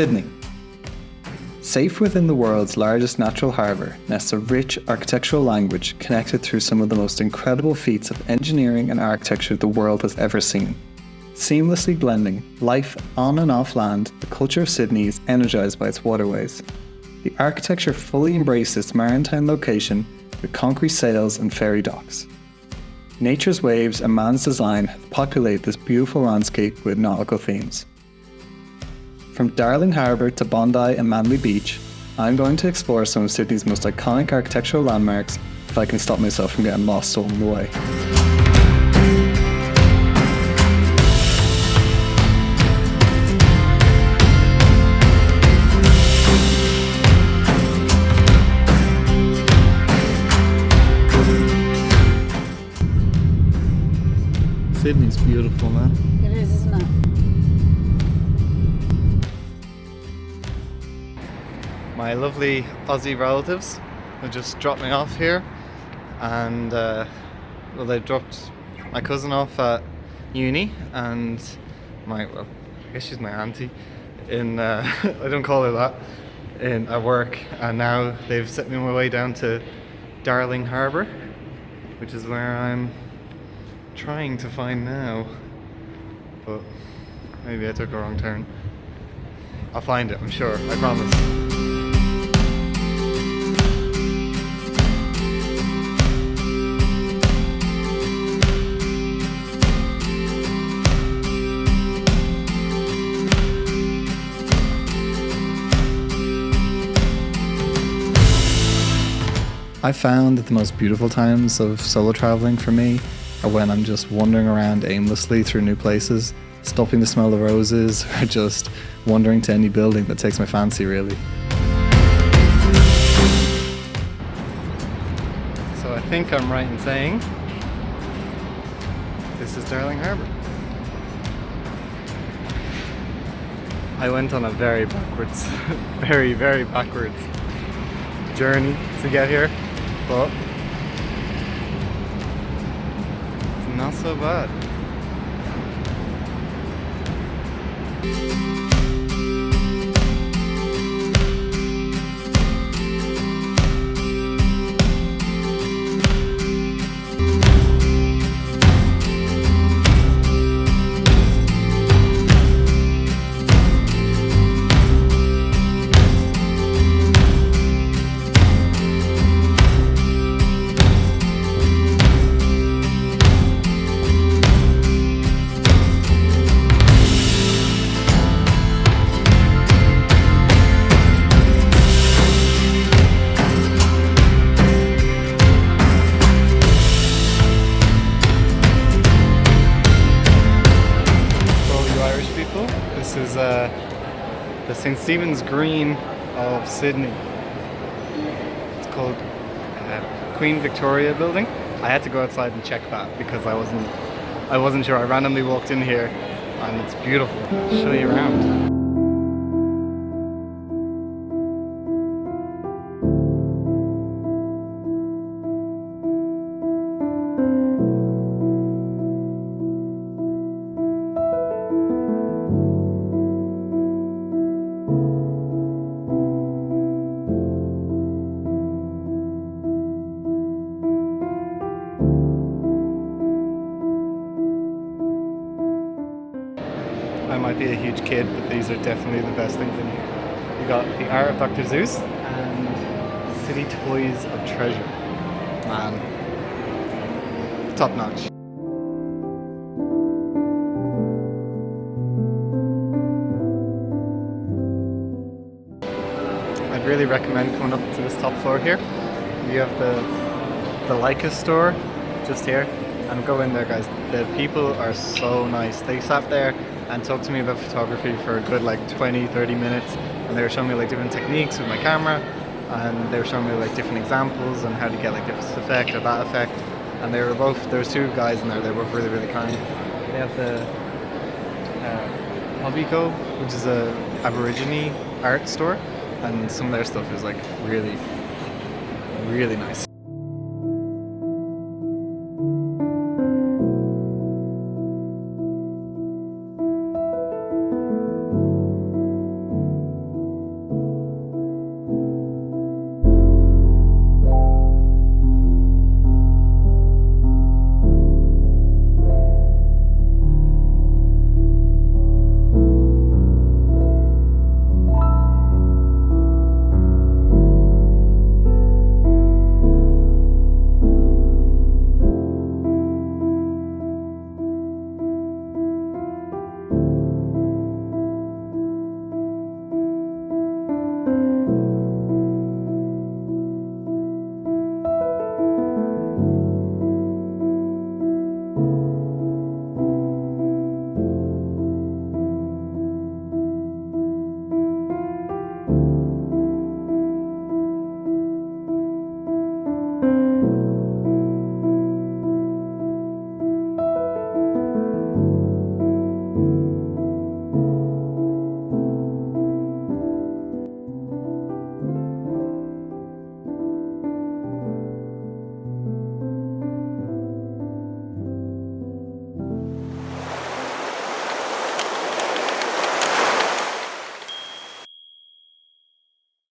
Sydney. Safe within the world's largest natural harbour nests a rich architectural language connected through some of the most incredible feats of engineering and architecture the world has ever seen. Seamlessly blending life on and off land, the culture of Sydney is energised by its waterways. The architecture fully embraces its maritime location with concrete sails and ferry docks. Nature's waves and man's design have populated this beautiful landscape with nautical themes. From Darling Harbour to Bondi and Manly Beach, I'm going to explore some of Sydney's most iconic architectural landmarks if I can stop myself from getting lost along the way. Sydney's beautiful, man. It is, isn't it? My lovely Aussie relatives have just dropped me off here, and they dropped my cousin off at uni, and I guess she's my auntie in I don't call her that at work, and now they've sent me on my way down to Darling Harbour, which is where I'm trying to find now, but maybe I took a wrong turn. I'll find it, I'm sure, I promise. I found that the most beautiful times of solo traveling for me are when I'm just wandering around aimlessly through new places, stopping to smell the roses, or just wandering to any building that takes my fancy, really. So I think I'm right in saying this is Darling Harbour. I went on a very backwards, very backwards journey to get here, but not so bad. This is the St. Stephen's Green of Sydney. It's called Queen Victoria Building. I had to go outside and check that because I wasn't sure. I randomly walked in here and it's beautiful. I'll show you around. I might be a huge kid, but these are definitely the best things in here. We got the Art of Dr. Seuss and City Toys of Treasure. Man, top notch. I'd really recommend coming up to this top floor here. We have the Leica store just here, and go in there, guys. The people are so nice. They sat there and talked to me about photography for a good 20-30 minutes, and they were showing me different techniques with my camera, and they were showing me different examples and how to get this effect or that effect. And there was two guys in there. They were really kind. They have the Hobbyco, which is a Aborigine art store, and some of their stuff is really nice.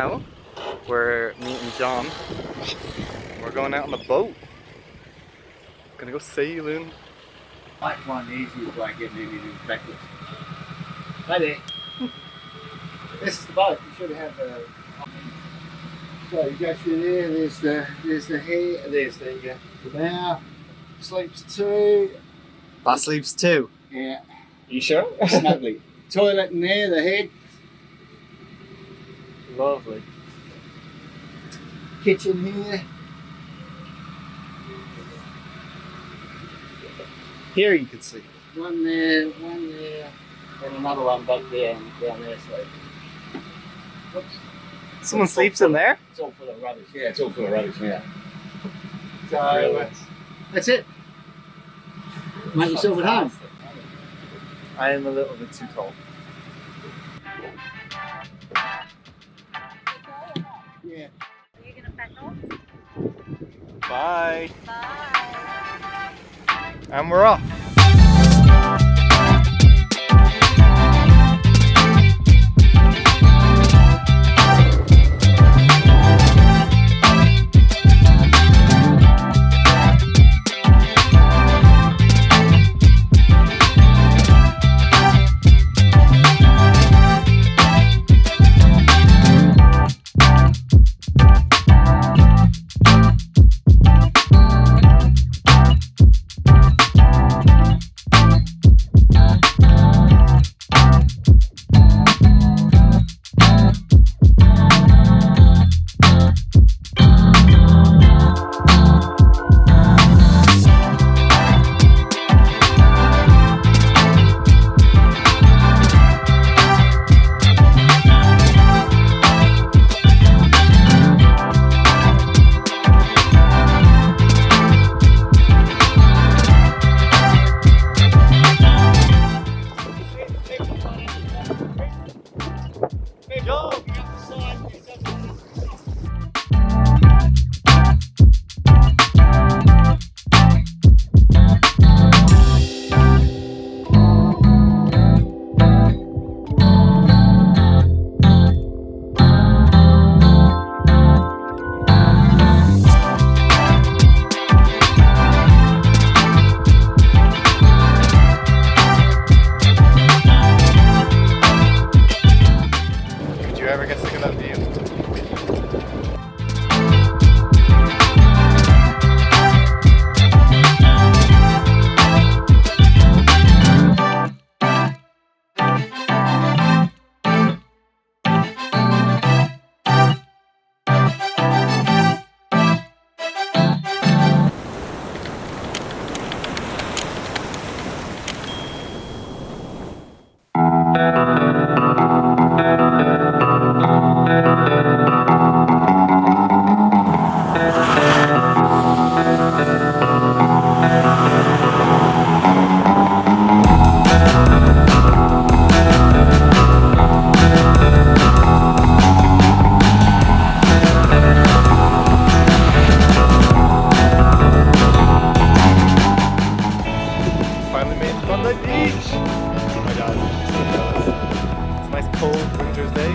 now we're meeting John. We're going out on the boat. Gonna go sailing. Might find it easier to like getting in and backwards. Hi there. This is the boat. You should have the. So you go through there. There's the head. There's the bow. Sleeps two. That sleeps too. Yeah. You sure? Snugly. Toilet in there. The head. Lovely. Kitchen here. Here you can sleep. One there, and another one back there and down there. So, whoops. Someone sleeps in there? It's all full of rubbish. Yeah, it's all full of rubbish. Yeah. So Brilliant. that's it. Make yourself at home. I am a little bit too tall. Yeah. Are you gonna back off? Bye. Bye. And we're off. Finally made it to Bondi Beach! Oh my god, it's so jealous. It's a nice cold winter's day.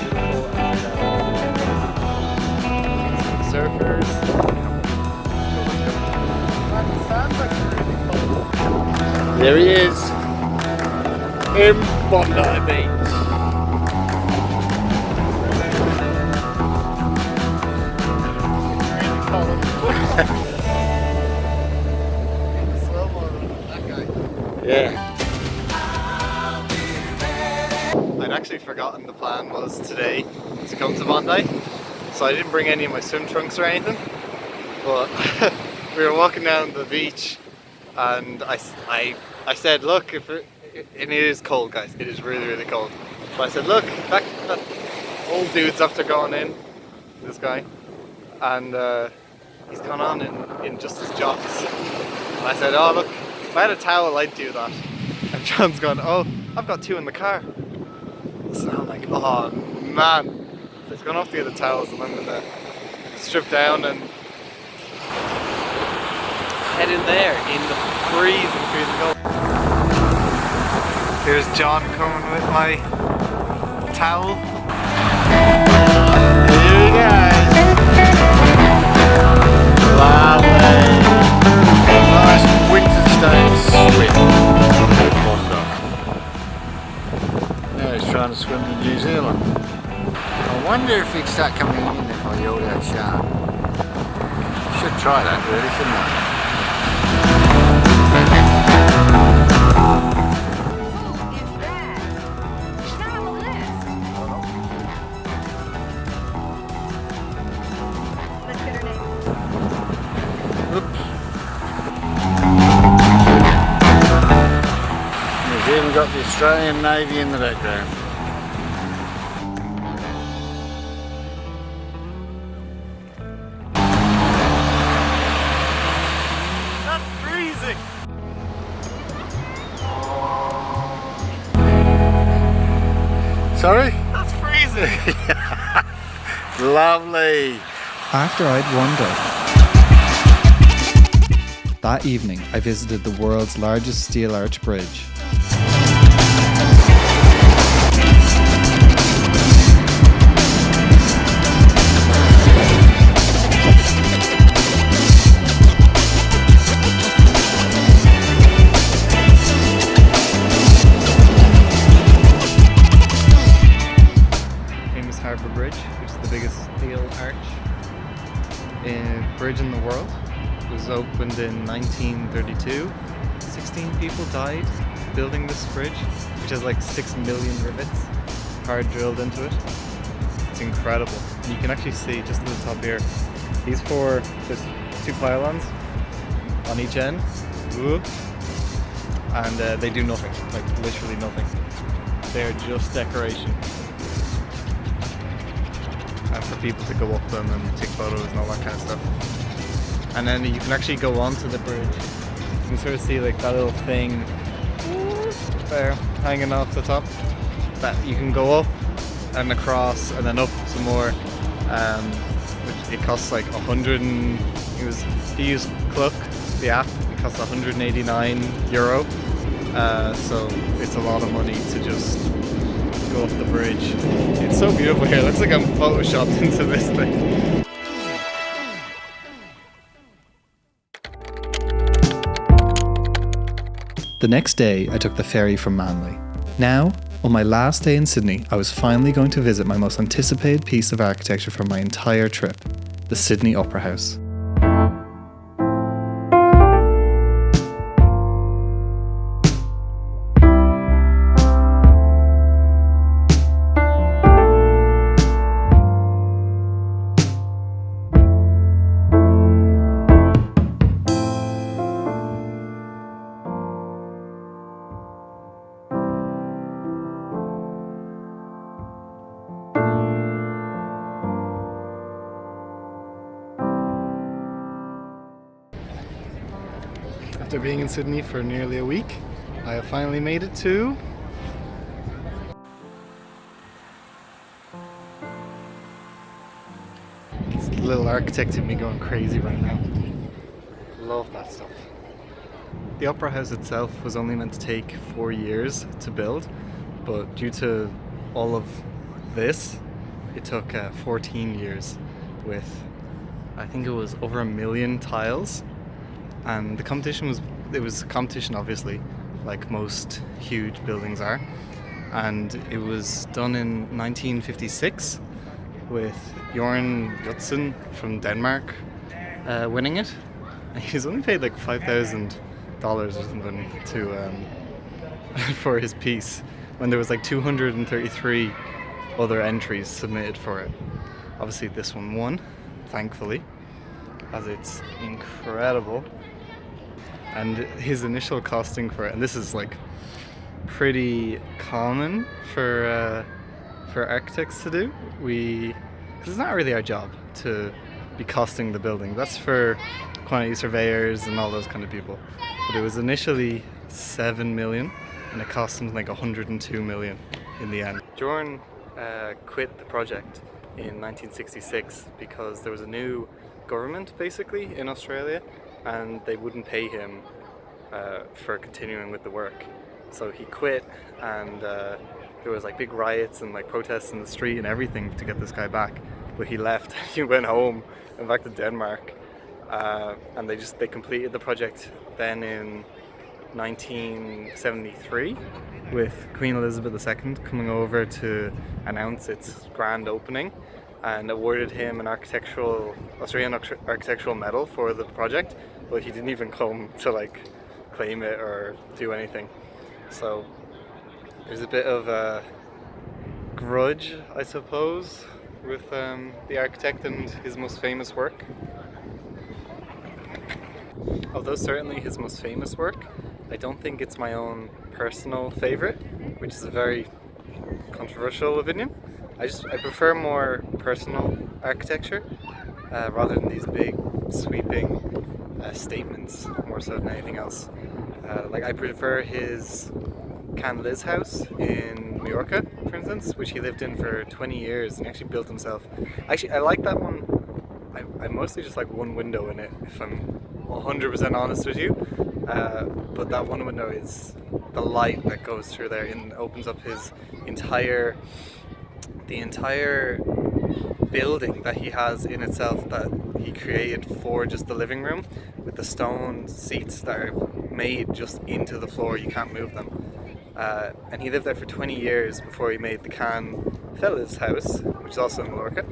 Beautiful and surfers. Man, the sand's actually really cold. There he is. In Bondi Beach. Really cold. Yeah. I'd actually forgotten the plan was today to come to Bondi, so I didn't bring any of my swim trunks or anything, but we were walking down the beach and I said, look, and it is cold, guys, it is really, really cold, but I said, look, that old dude's after going in, this guy, and he's gone on in just his jocks, and I said, oh look, if I had a towel, I'd do that. And John's gone, oh, I've got two in the car. So I'm like, oh man. So he's gone off to get the towels and I'm gonna strip down and head in there in the freezing cold. Here's John coming with my towel. guys. Lovely. Nice Winterstone swim. Now he's trying to swim to New Zealand. I wonder if he'd start coming in if I yelled out shark. Should try that really, shouldn't I? Who is that? She's not on the list. Let's get her name. Oops. We've even got the Australian Navy in the background. That's freezing! Sorry? That's freezing! Lovely. After I'd wondered. That evening, I visited the world's largest steel arch bridge. Famous Harbour Bridge, which is the biggest steel arch bridge in the world. It was opened in 1932. 16 people died building this bridge, which has like 6 million rivets hard drilled into it. It's incredible. And you can actually see just at the top here, there's 2 pylons on each end. Whoop. And they do nothing, like literally nothing. They're just decoration. And for people to go up them and take photos and all that kind of stuff. And then you can actually go onto the bridge. You can sort of see like that little thing there hanging off the top. That you can go up and across and then up some more. Which it costs like 100 and if you use Cluck, the app, it costs €189. So it's a lot of money to just go up the bridge. It's so beautiful here. It looks like I'm photoshopped into this thing. The next day, I took the ferry from Manly. Now, on my last day in Sydney, I was finally going to visit my most anticipated piece of architecture for my entire trip, the Sydney Opera House. After being in Sydney for nearly a week, I have finally made it to it's the little architect in me going crazy right now. Love that stuff. The Opera House itself was only meant to take 4 years to build, but due to all of this, it took 14 years with, I think it was over 1 million tiles. And the competition was a competition obviously, like most huge buildings are. And it was done in 1956 with Jørgen Utzon from Denmark winning it. And he's only paid like $5,000 or something to for his piece, when there was like 233 other entries submitted for it. Obviously this one won, thankfully, as it's incredible. And his initial costing for it, and this is like pretty common for architects to do. Because it's not really our job to be costing the building. That's for quantity surveyors and all those kind of people. But it was initially 7 million, and it cost something like 102 million in the end. Jorn quit the project in 1966 because there was a new government basically in Australia, and they wouldn't pay him for continuing with the work. So he quit, and there was like big riots and like protests in the street and everything to get this guy back. but he left. He went home and back to Denmark, and they completed the project then in 1973 with Queen Elizabeth II coming over to announce its grand opening, and awarded him an Australian architectural medal for the project, but he didn't even come to like claim it or do anything. So there's a bit of a grudge, I suppose, with the architect and his most famous work. Although certainly his most famous work, I don't think it's my own personal favourite, which is a very controversial opinion. I prefer more personal architecture rather than these big sweeping statements more so than anything else. Like I prefer his Can Liz house in Mallorca, for instance, which he lived in for 20 years and actually built himself. Actually, I like that one. I mostly just like one window in it, if I'm 100% honest with you. But that one window is the light that goes through there and opens up the entire building that he has in itself, that he created for just the living room, with the stone seats that are made just into the floor, you can't move them. And he lived there for 20 years before he made the Can Fellas house, which is also in Mallorca,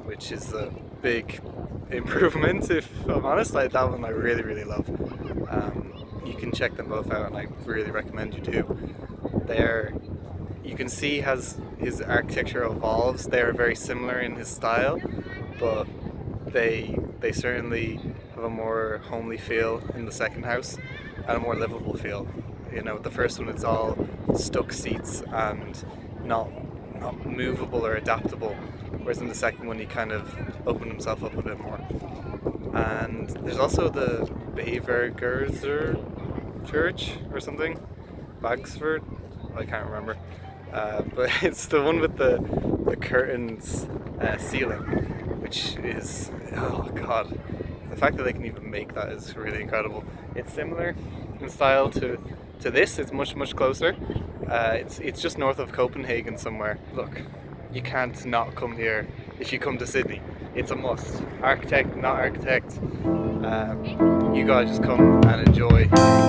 which is a big improvement, if I'm honest. Like that one I really, really love. You can check them both out and I really recommend you do. You can see as his architecture evolves, they are very similar in his style, but they certainly have a more homely feel in the second house and a more livable feel. You know, the first one it's all stuck seats and not movable or adaptable, whereas in the second one he kind of opened himself up a bit more. And there's also the Bavergerzer Church or something, Bagsford, I can't remember. But it's the one with the curtains ceiling, which is, oh god, the fact that they can even make that is really incredible. It's similar in style to this. It's much closer. It's just north of Copenhagen somewhere. Look, you can't not come here if you come to Sydney. It's a must. Architect, not architect, you gotta just come and enjoy it all.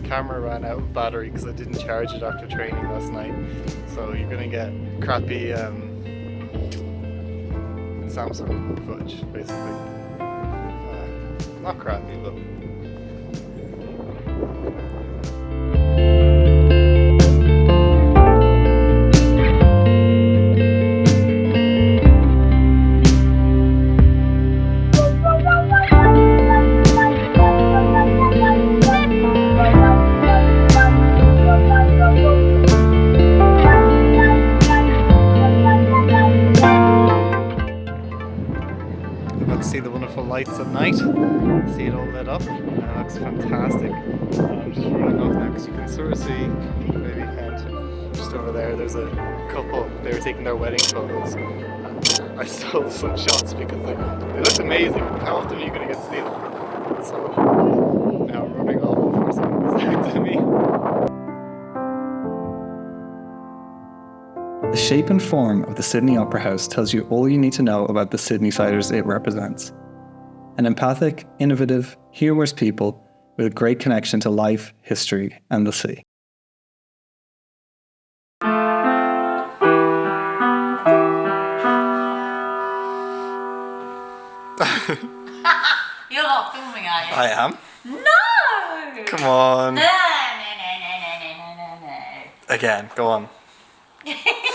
Camera ran out of battery because I didn't charge it after training last night, so you're gonna get crappy Samsung footage basically. Not crappy, but see the wonderful lights at night, see it all lit up, and it looks fantastic. I'm just running off now because you can sort of see, maybe you can't, just over there, there's a couple, they were taking their wedding photos, and I stole some shots because they looked amazing. How often are you going to get to see them? So now I'm running off before someone gets back to me. The shape and form of the Sydney Opera House tells you all you need to know about the Sydneysiders it represents. An empathic, innovative, humorous people with a great connection to life, history, and the sea. You're not filming, are you? I am. No! Come on. No. Again, go on.